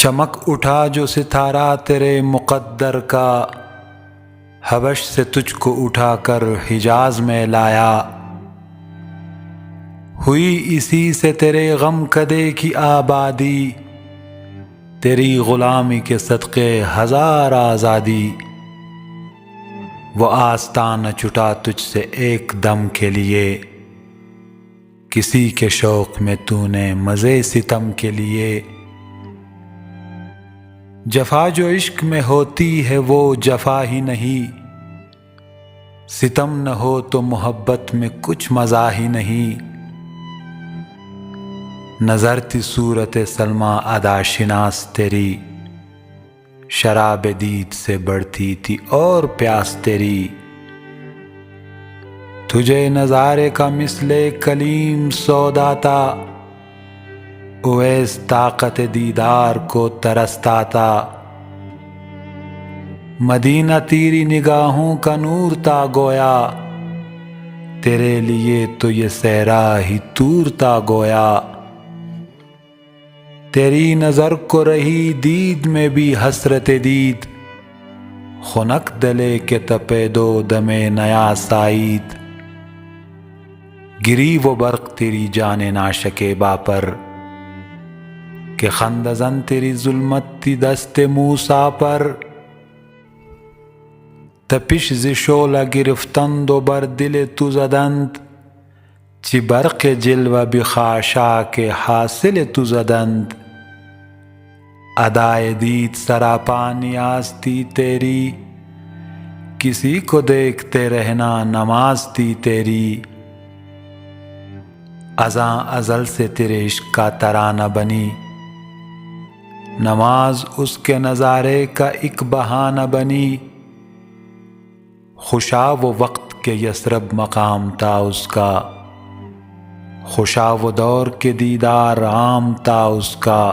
چمک اٹھا جو ستارہ تیرے مقدر کا، حبش سے تجھ کو اٹھا کر حجاز میں لایا۔ ہوئی اسی سے تیرے غم کدے کی آبادی، تیری غلامی کے صدقے ہزار آزادی۔ وہ آستاں نہ چھٹا تجھ سے ایک دم کے لیے، کسی کے شوق میں تو نے مزے ستم کے لیے۔ جفا جو عشق میں ہوتی ہے وہ جفا ہی نہیں، ستم نہ ہو تو محبت میں کچھ مزہ ہی نہیں۔ نظر تھی صورت سلمیٰ ادا شناس تیری، شراب دید سے بڑھتی تھی اور پیاس تیری۔ تجھے نظارے کا مثل کلیم سودا تھا، اویس طاقت دیدار کو ترستا تھا۔ مدینہ تیری نگاہوں کا نور تھا گویا، تیرے لیے تو یہ صحرا ہی طور تھا گویا۔ تیری نظر کو رہی دید میں بھی حسرت دید، خنک دلے کے تپے دو دم نیا سعید۔ گری وہ برق تیری جان ناشکیبا پر، کہ خندزن تیری ظلمت تھی دست موسیٰ پر۔ تپش ز شعلہ گرفتند و بر دل تو زدند، چی برق جلوہ بھی خاشاک حاصل تو زدند۔ ادائے دید سراپا نیاز تھی تیری، کسی کو دیکھتے رہنا نماز تھی تیری۔ ازاں ازل سے تیرے عشق کا ترانہ بنی، نماز اس کے نظارے کا ایک بہانہ بنی۔ خوشا وہ وقت کے یثرب مقام تھا اس کا، خوشا وہ دور کے دیدار عام تھا اس کا،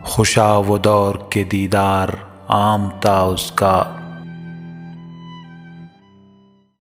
خوشا وہ دور کے دیدار عام تھا اس کا۔